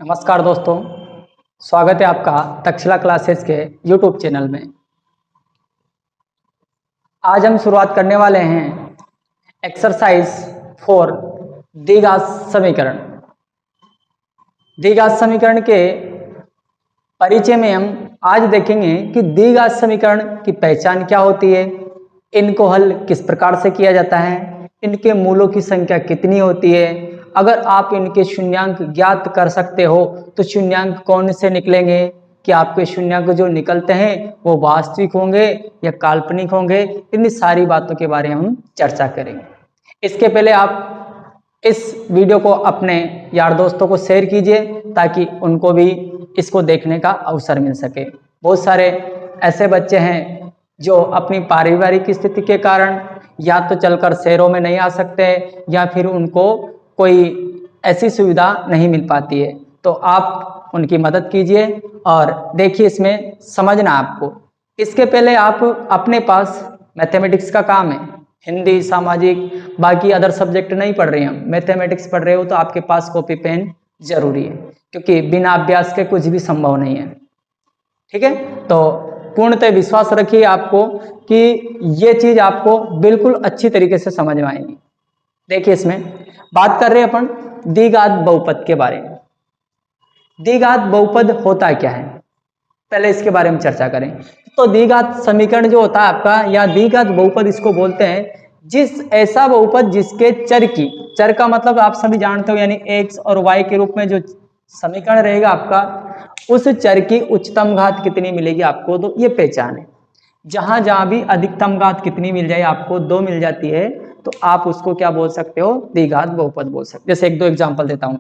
नमस्कार दोस्तों, स्वागत है आपका तक्षशिला क्लासेस के यूट्यूब चैनल में। आज हम शुरुआत करने वाले हैं एक्सरसाइज 4 द्विघात समीकरण। द्विघात समीकरण के परिचय में हम आज देखेंगे कि द्विघात समीकरण की पहचान क्या होती है, इनको हल किस प्रकार से किया जाता है, इनके मूलों की संख्या कितनी होती है। अगर आप इनके शून्यांक ज्ञात कर सकते हो तो शून्यांक कौन से निकलेंगे, कि आपके शून्यांक जो निकलते हैं वो वास्तविक होंगे या काल्पनिक होंगे। इन सारी बातों के बारे में हम चर्चा करेंगे। इसके पहले आप इस वीडियो को अपने यार दोस्तों को शेयर कीजिए ताकि उनको भी इसको देखने का अवसर मिल सके। बहुत सारे ऐसे बच्चे हैं जो अपनी पारिवारिक स्थिति के कारण या तो चलकर शहरों में नहीं आ सकते या फिर उनको कोई ऐसी सुविधा नहीं मिल पाती है, तो आप उनकी मदद कीजिए और देखिए इसमें समझना आपको। इसके पहले आप अपने पास मैथमेटिक्स का काम है, हिंदी, सामाजिक, बाकी अदर सब्जेक्ट नहीं पढ़ रहे हैं, हम मैथमेटिक्स पढ़ रहे हो तो आपके पास कॉपी पेन जरूरी है, क्योंकि बिना अभ्यास के कुछ भी संभव नहीं है। ठीक है, तो पूर्णतः विश्वास रखिए आपको कि ये चीज आपको बिल्कुल अच्छी तरीके से समझ में आएगी। देखिए इसमें बात कर रहे हैं अपन द्विघात बहुपद के बारे में। द्विघात बहुपद होता क्या है, पहले इसके बारे में चर्चा करें। तो द्विघात समीकरण जो होता है आपका, या द्विघात बहुपद इसको बोलते हैं जिस ऐसा बहुपद जिसके चर का मतलब आप सभी जानते हो, यानी x और y के रूप में जो समीकरण रहेगा आपका, उस चर की उच्चतम घात कितनी मिलेगी आपको, तो ये पहचान है। जहां जहां भी अधिकतम घात कितनी मिल जाए आपको, 2 मिल जाती है, तो आप उसको क्या बोल सकते हो, द्विघात बहुपद बोल सकते हो। जैसे एक दो एग्जांपल देता हूं,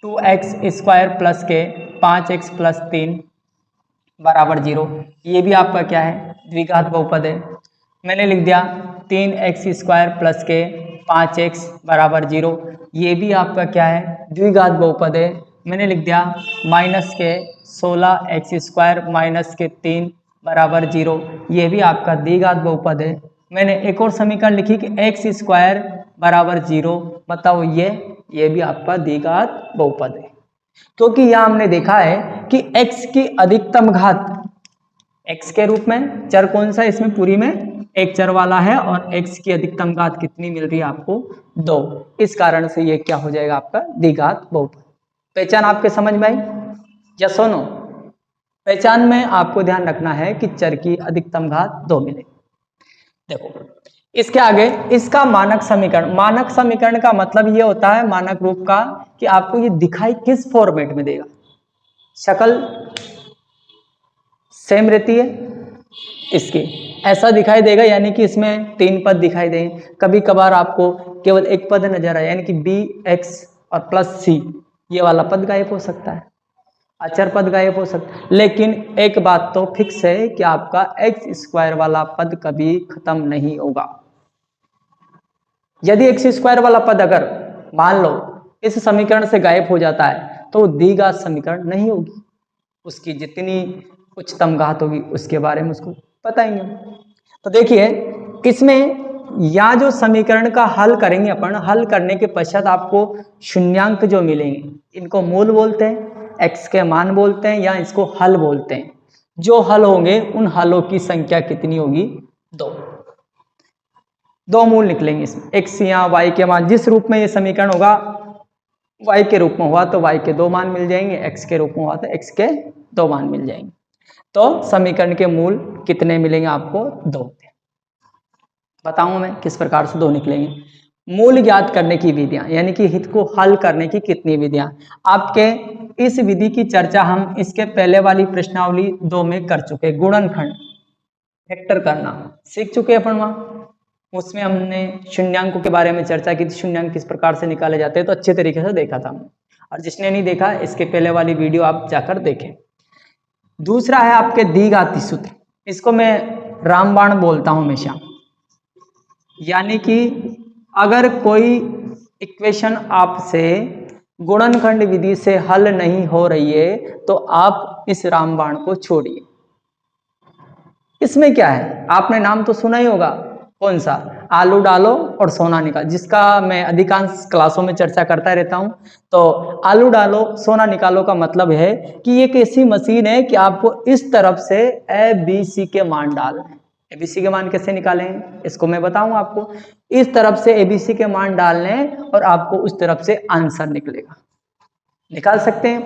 2x² प्लस के 5x प्लस 3 बराबर 0, ये भी आपका क्या है, द्विघात बहुपद है। मैंने लिख दिया 3x² प्लस के 5x बराबर 0, ये भी आपका क्या है, द्विघात बहुपद है। मैंने लिख दिया माइनस के 16x² माइनस के 3 बराबर 0, ये भी आपका द्विघात बहुपद है। मैंने एक और समीकरण लिखी कि x² बराबर 0, बताओ ये भी आपका द्विघात बहुपद है। क्योंकि यहां हमने देखा है कि x की अधिकतम घात, x के रूप में चर कौन सा, इसमें पूरी में एक चर वाला है, और x की अधिकतम घात कितनी मिल रही है आपको, 2। इस कारण से ये क्या हो जाएगा आपका द्विघात बहुपद। पहचान आपके समझ में आई, या सुनो, पहचान में आपको ध्यान रखना है कि चर की अधिकतम घात 2 मिले। देखो इसके आगे इसका मानक समीकरण का मतलब ये होता है, मानक रूप का, कि आपको ये दिखाई किस फॉर्मेट में देगा। शक्ल सेम रहती है इसकी, ऐसा दिखाई देगा, यानी कि इसमें 3 पद दिखाई दें। कभी कभार आपको केवल एक पद नजर आए, यानी कि bx और प्लस c, ये वाला पद गायब हो सकता है, अचर पद गायब हो सकता है। लेकिन एक बात तो फिक्स है कि आपका x² वाला पद कभी खत्म नहीं होगा। यदि x² वाला पद अगर मान लो इस समीकरण से गायब हो जाता है तो द्विघात समीकरण नहीं होगी, उसकी जितनी उच्चतम घात होगी उसके बारे में उसको बताएंगे। तो देखिए इसमें या जो समीकरण का हल करेंगे अपन, हल करने के पश्चात आपको शून्यांक जो मिलेंगे, इनको मूल बोलते हैं, x के मान बोलते हैं, या इसको हल बोलते हैं। जो हल होंगे उन हलों की संख्या कितनी होगी, 2 मूल निकलेंगे इसमें। x या y के मान, जिस रूप में ये समीकरण होगा, y के रूप में हुआ तो y के 2 मान मिल जाएंगे, x के रूप में हुआ तो x के 2 मान मिल जाएंगे। तो समीकरण के मूल कितने मिलेंगे आपको, 2। बताऊं मैं किस प्रकार से 2 निकलेंगे। मूल ज्ञात करने की विधियां, यानी कि हित को हल करने की कितनी विधियां, आपके इस विधि की चर्चा हम इसके पहले वाली प्रश्नावली 2 में कर चुके। गुणनखंड फैक्टर करना सीख चुके अपन वहां, उसमें हमने शून्यांकों के बारे में चर्चा की थी, शून्यांक किस प्रकार से निकाले जाते हैं, तो अच्छे तरीके से देखा था हमने। और जिसने नहीं देखा इसके पहले वाली वीडियो आप जाकर देखें। दूसरा है आपके द्विघाती सूत्र, इसको मैं रामबाण बोलता हूं हमेशा, यानी कि अगर कोई इक्वेशन आपसे गुणनखंड विधि से हल नहीं हो रही है तो आप इस रामबाण को छोड़िए। इसमें क्या है, आपने नाम तो सुना ही होगा, कौन सा, आलू डालो और सोना निकालो, जिसका मैं अधिकांश क्लासों में चर्चा करता रहता हूं। तो आलू डालो सोना निकालो का मतलब है कि ये एक ऐसी मशीन है कि आपको इस तरफ से ABC के मान डालने हैं। ABC के मान कैसे निकालें इसको मैं बताऊं आपको। इस तरफ से ABC के मान डालने और आपको उस तरफ से आंसर निकलेगा। निकाल सकते हैं,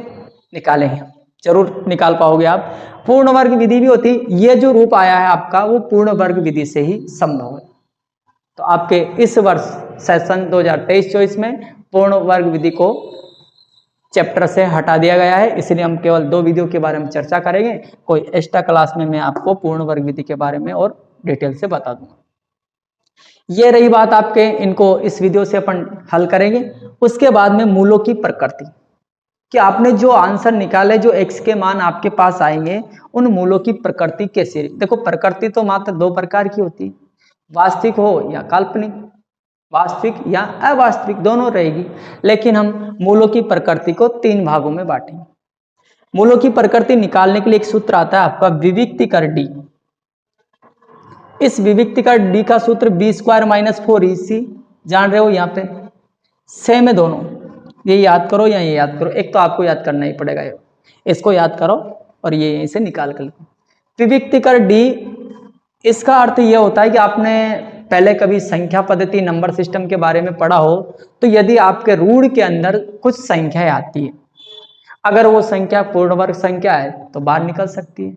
निकालेंगे, जरूर निकाल पाओगे आप। पूर्ण वर्ग विधि भी होती, ये जो रूप आया है आपका वो पूर्ण वर्ग विधि से ही संभव है। तो आपके इस वर्ष सेशन 2023-24 में पूर्ण वर्ग विधि को चैप्टर से हटा दिया गया है, इसलिए हम केवल 2 विधियों के बारे में चर्चा करेंगे। कोई एक्स्ट्रा क्लास में मैं आपको पूर्ण वर्ग विधि के बारे में और डिटेल से बता दूंगा। ये रही बात आपके, इनको इस वीडियो से अपन हल करेंगे। उसके बाद में मूलों की प्रकृति, कि आपने जो आंसर निकाले, जो x के मान आपके पास आएंगे, उन मूलों की प्रकृति कैसी। देखो प्रकृति तो मात्र 2 प्रकार की होती है, वास्तविक हो या काल्पनिक, वास्तविक या अवास्तविक दोनों रहेगी। लेकिन हम मूलों की प्रकृति को 3 भागों में बांटेंगे। मूलों की प्रकृति निकालने के लिए एक सूत्र आता है आपका विविक्तिकर डी। इस विविक्तिकर डी का सूत्र b² - 4ac, जान रहे हो यहाँ पे सेम है दोनों, ये याद करो या ये याद करो, एक तो आपको याद करना ही पड़ेगा, इसको याद करो और ये यहीं से निकाल कर लो। विविक्तिकर डी, इसका अर्थ ये होता है कि आपने पहले कभी संख्या पद्धति नंबर सिस्टम के बारे में पढ़ा हो, तो यदि आपके रूढ़ के अंदर कुछ संख्याएं आती है, अगर वो संख्या पूर्ण वर्ग संख्या है तो बाहर निकल सकती है,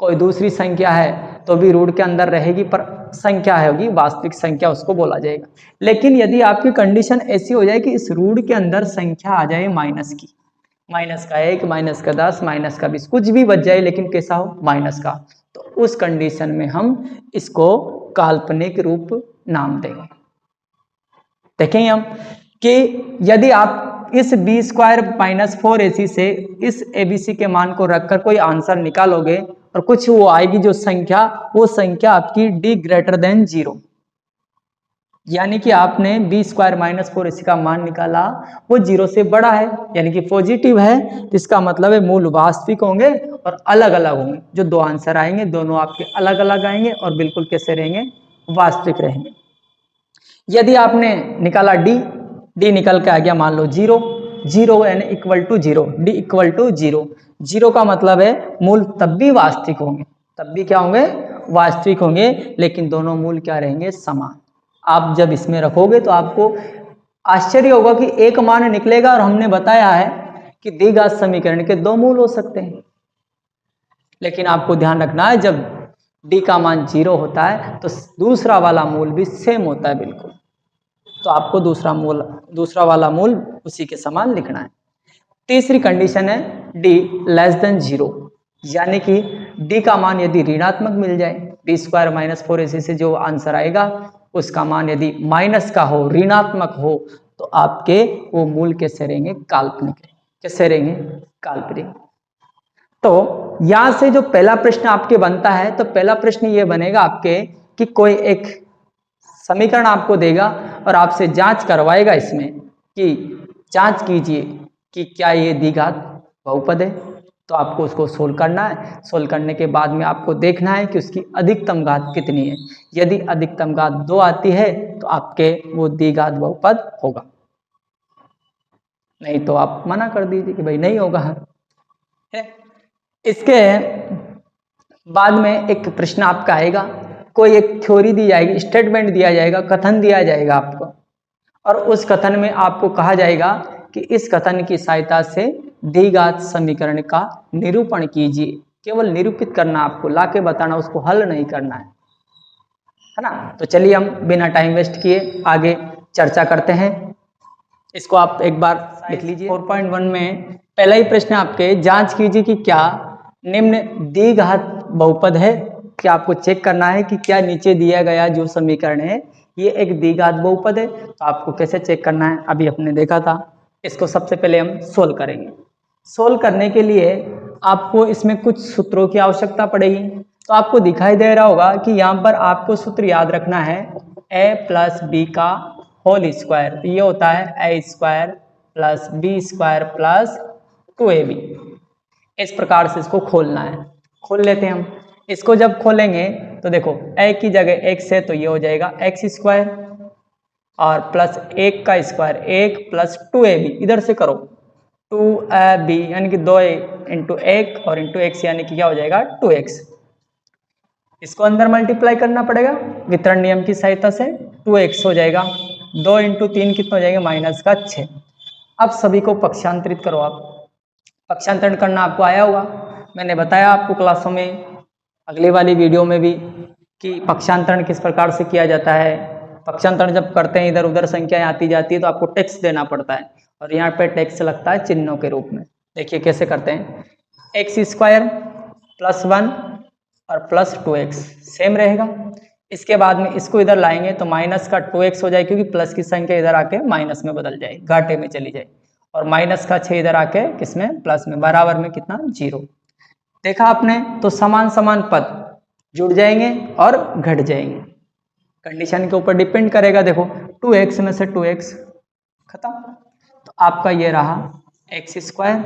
कोई दूसरी संख्या है तो भी रूढ़ के अंदर रहेगी, पर संख्या है होगी वास्तविक संख्या उसको बोला जाएगा। लेकिन यदि आपकी कंडीशन ऐसी हो जाए कि इस रूढ़ के अंदर संख्या आ जाए माइनस की, माइनस का 1, माइनस का 10, माइनस का 20, कुछ भी बच जाए लेकिन कैसा हो माइनस का, तो उस कंडीशन में हम इसको काल्पनिक रूप नाम देंगे। देखेंगे हम कि यदि आप इस b² - 4ac से इस ABC के मान को रखकर कोई आंसर निकालोगे और कुछ वो आएगी जो संख्या, वो संख्या आपकी d 0, यानी कि आपने b² - 4ac का मान निकाला वो 0 से बड़ा है, यानी कि पॉजिटिव है, तो इसका मतलब है मूल वास्तविक होंगे और अलग अलग होंगे। जो 2 आंसर आएंगे दोनों आपके अलग अलग आएंगे और बिल्कुल कैसे रहेंगे, वास्तविक रहेंगे। यदि आपने निकाला d निकल के आ गया मान लो 0, 0 यानी = 0, d = 0, 0 का मतलब है मूल तब भी वास्तविक होंगे, तब भी क्या होंगे, वास्तविक होंगे, लेकिन दोनों मूल क्या रहेंगे, समान। आप जब इसमें रखोगे तो आपको आश्चर्य होगा कि एक मान निकलेगा, और हमने बताया है कि द्विघात समीकरण के 2 मूल हो सकते हैं। लेकिन आपको ध्यान रखना है जब d का मान 0 होता है तो दूसरा वाला मूल भी सेम होता है बिल्कुल, तो आपको दूसरा वाला मूल उसी के समान लिखना है। तीसरी कंडीशन है d < 0, यानी कि d का मान यदि ऋणात्मक मिल जाए, b² - 4ac से जो आंसर आएगा उसका मान यदि माइनस का हो, ऋणात्मक हो, तो आपके वो मूल कैसे रहेंगे, काल्पनिक, कैसे रहेंगे, काल्पनिक। तो यहां से जो पहला प्रश्न आपके बनता है, तो पहला प्रश्न ये बनेगा आपके कि कोई एक समीकरण आपको देगा और आपसे जांच करवाएगा इसमें कि जांच कीजिए कि क्या ये द्विघात बहुपद है, तो आपको उसको सोल्व करना है। सोल्व करने के बाद में आपको देखना है कि उसकी अधिकतम घात कितनी है। यदि अधिकतम घात 2 आती है तो आपके वो द्विघात बहुपद होगा, नहीं तो आप मना कर दीजिए कि भाई नहीं होगा है। इसके बाद में एक प्रश्न आपका आएगा, कोई एक थ्योरी दी जाएगी, स्टेटमेंट दिया जाएगा, कथन दिया जाएगा आपको, और उस कथन में आपको कहा जाएगा कि इस कथन की सहायता से द्विघात समीकरण का निरूपण कीजिए। केवल निरूपित करना, आपको लाके बताना, उसको हल नहीं करना है ना। तो चलिए हम बिना टाइम वेस्ट किए आगे चर्चा करते हैं। इसको आप एक बार लिख लीजिए। 4.1 में पहला ही प्रश्न आपके, जांच कीजिए कि क्या निम्न द्विघात बहुपद है। क्या आपको चेक करना है कि क्या नीचे दिया गया जो समीकरण है ये एक द्विघात बहुपद है। तो आपको कैसे चेक करना है, अभी आपने देखा था। इसको सबसे पहले हम सोल्व करेंगे। सोल्व करने के लिए आपको इसमें कुछ सूत्रों की आवश्यकता पड़ेगी। तो आपको दिखाई दे रहा होगा कि यहाँ पर आपको सूत्र याद रखना है a + b का होल स्क्वायर, ये होता है a² + b² + 2ab। इस प्रकार से इसको खोलना है। खोल लेते हैं हम। इसको जब खोलेंगे तो देखो a की जगह x है तो ये हो जाएगा x स्क्वायर और प्लस 1 का स्क्वायर 1 प्लस 2ab, इधर से करो 2ab यानी कि 2a इंटू 1 और इंटू x यानी कि क्या हो जाएगा 2x। इसको अंदर मल्टीप्लाई करना पड़ेगा वितरण नियम की सहायता से, 2x हो जाएगा, 2 इंटू 3 कितना हो जाएगा माइनस का 6। अब सभी को पक्षांतरित करो आप, पक्षांतरण करना आपको आया होगा, मैंने बताया आपको क्लासों में अगली वाली वीडियो में भी कि पक्षांतरण किस प्रकार से किया जाता है। पक्षांतरण जब करते हैं इधर उधर संख्याएं आती जाती है तो आपको टेक्स्ट देना पड़ता है और यहाँ पे टेक्स्ट लगता है चिन्हों के रूप में। देखिए कैसे करते हैं, एक्स स्क्वायर प्लस 1 और प्लस 2x सेम रहेगा। इसके बाद में इसको इधर लाएंगे तो माइनस का 2x हो जाए क्योंकि प्लस की संख्या इधर आके माइनस में बदल जाए, घाटे में चली जाए, और माइनस का 6 इधर आके किसमें प्लस में, बराबर में कितना 0। देखा आपने, तो समान समान पद जुड़ जाएंगे और घट जाएंगे, कंडीशन के ऊपर डिपेंड करेगा। देखो 2x में से 2x खत्म, तो आपका ये रहा x स्क्वायर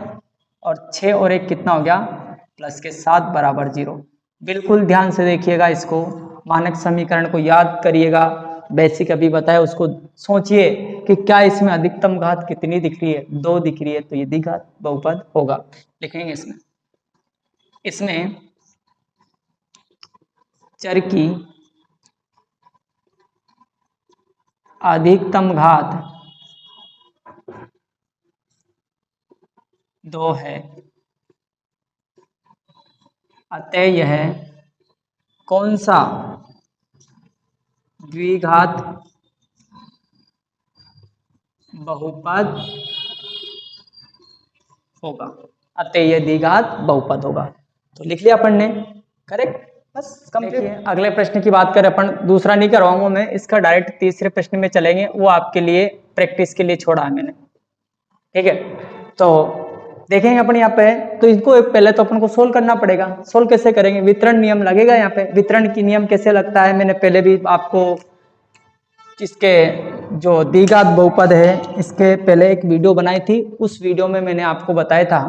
और 6 और 1 कितना हो गया प्लस के 7 बराबर 0। बिल्कुल ध्यान से देखिएगा, इसको मानक समीकरण को याद करिएगा, बेसिक अभी बताया उसको सोचिए कि क्या इसमें अधिकतम घात कितनी दिख रही है, 2 दिख रही है, तो ये द्विघात बहुपद होगा। लिखेंगे इसमें चर की अधिकतम घात 2 है, अतः यह कौन सा द्विघात बहुपद होगा, अतः यह द्विघात बहुपद होगा। तो लिख लिया अपन ने, करेक्ट, बस कंप्लीट। अगले प्रश्न की बात करें अपन, दूसरा नहीं करवाऊंगा मैं, इसका डायरेक्ट तीसरे प्रश्न में चलेंगे, वो आपके लिए प्रैक्टिस के लिए छोड़ा है मैंने, ठीक है। तो देखेंगे अपन यहाँ पे, तो इसको पहले तो अपन को सोल्व करना पड़ेगा। सोल्व कैसे करेंगे, वितरण नियम लगेगा यहाँ पे। वितरण की नियम कैसे लगता है, मैंने पहले भी आपको इसके जो द्विघात बहुपद है इसके पहले एक वीडियो बनाई थी, उस वीडियो में मैंने आपको बताया था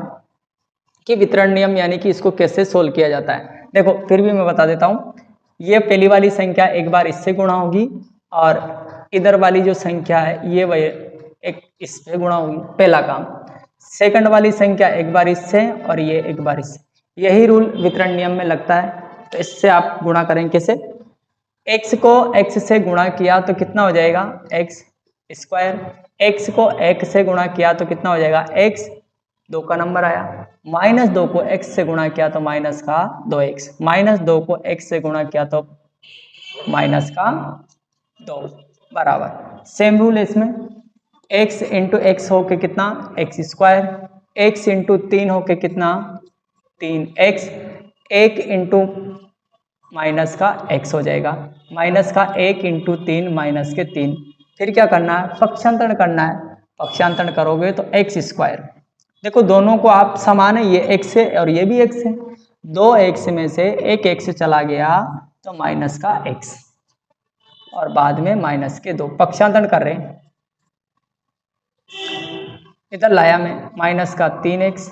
कि वितरण नियम यानी कि इसको कैसे सोल्व किया जाता है। देखो फिर भी मैं बता देता हूँ, ये पहली वाली संख्या एक बार इससे गुणा होगी और इधर वाली जो संख्या है ये वह एक इससे गुणा होगी, पहला काम। सेकंड वाली संख्या एक बार इससे और ये एक बार इससे, यही रूल वितरण नियम में लगता है। तो इससे आप गुणा करेंगे कैसे, x को x से गुणा किया तो कितना हो जाएगा x स्क्वायर, x को x से गुणा किया तो कितना हो जाएगा x, 2 का नंबर आया, माइनस 2 को x से गुणा किया तो माइनस का 2x, माइनस 2 को x से गुणा किया तो माइनस का 2 बराबर। सेम रूल है इसमें, x इंटू एक्स होके कितना x स्क्वायर, x इंटू 3 होके कितना 3x, 1 इंटू माइनस का x हो जाएगा, माइनस का 1 इंटू 3 माइनस के 3। फिर क्या करना है, पक्षांतरण करना है, पक्षांतरण करोगे तो x स्क्वायर, देखो दोनों को आप समान है, ये x है और ये भी x है, 2x में से एक x चला गया तो माइनस का x और बाद में माइनस के 2, पक्षांतरण कर रहे हैं, इधर लाया मैं माइनस का 3x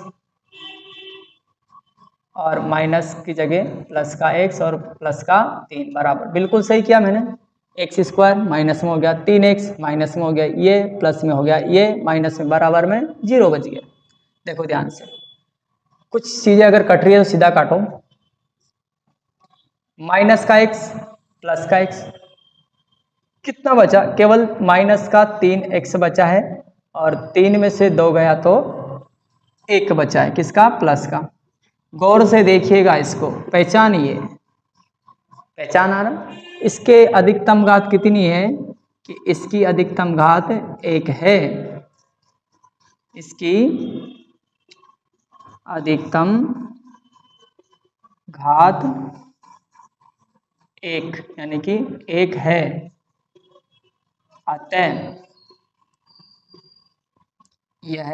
और माइनस की जगह प्लस का x और प्लस का 3 बराबर, बिल्कुल सही किया मैंने। x स्क्वायर माइनस में हो गया 3x, माइनस में हो गया ये, प्लस में हो गया ये, माइनस में, बराबर में 0 बच गया। देखो ध्यान से, कुछ चीजें अगर कट रही है तो सीधा काटो, माइनस का x प्लस का x कितना बचा, केवल माइनस का 3x बचा है और 3 में से 2 गया तो 1 बचा है, किसका, प्लस का। गौर से देखिएगा इसको, पहचानिए, पहचान आ रहा, इसके अधिकतम घात कितनी है कि इसकी अधिकतम घात 1 है, इसकी अधिकतम घात 1 यानी कि 1 है, अतः यह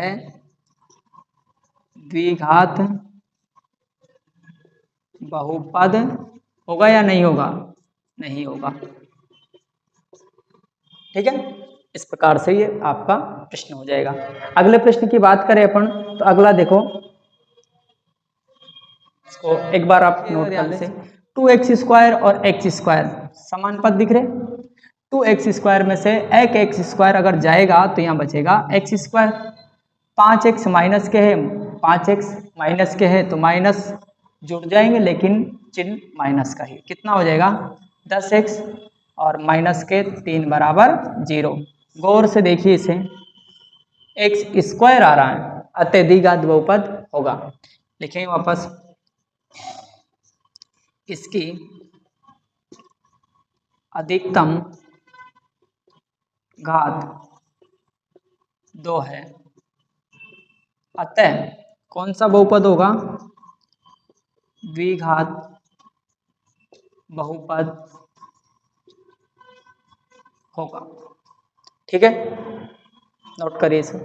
द्विघात बहुपद होगा या नहीं होगा, नहीं होगा, ठीक है। इस प्रकार से ये आपका प्रश्न हो जाएगा। अगले प्रश्न की बात करें अपन, तो अगला देखो, इसको एक बार आप नोट कर लें, 2x² और x² समान पद दिख रहे। 2x² में से एक x² अगर जाएगा तो यहाँ बचेगा x²। 5x माइनस के है, 5x माइनस के है तो माइनस जुड़ जाएंगे लेकिन चिन्ह माइनस का ही। कितना हो जाएगा 10x और माइनस के 3 बराबर 0। गौर से देखिए इसे, x² आ रहा है अतः द्विघात बहुपद होगा। लिखेंगे वापस, इसकी अधिकतम घात 2 है अतः कौन सा बहुपद होगा, द्विघात बहुपद होगा। ठीक है, नोट करिए इसे।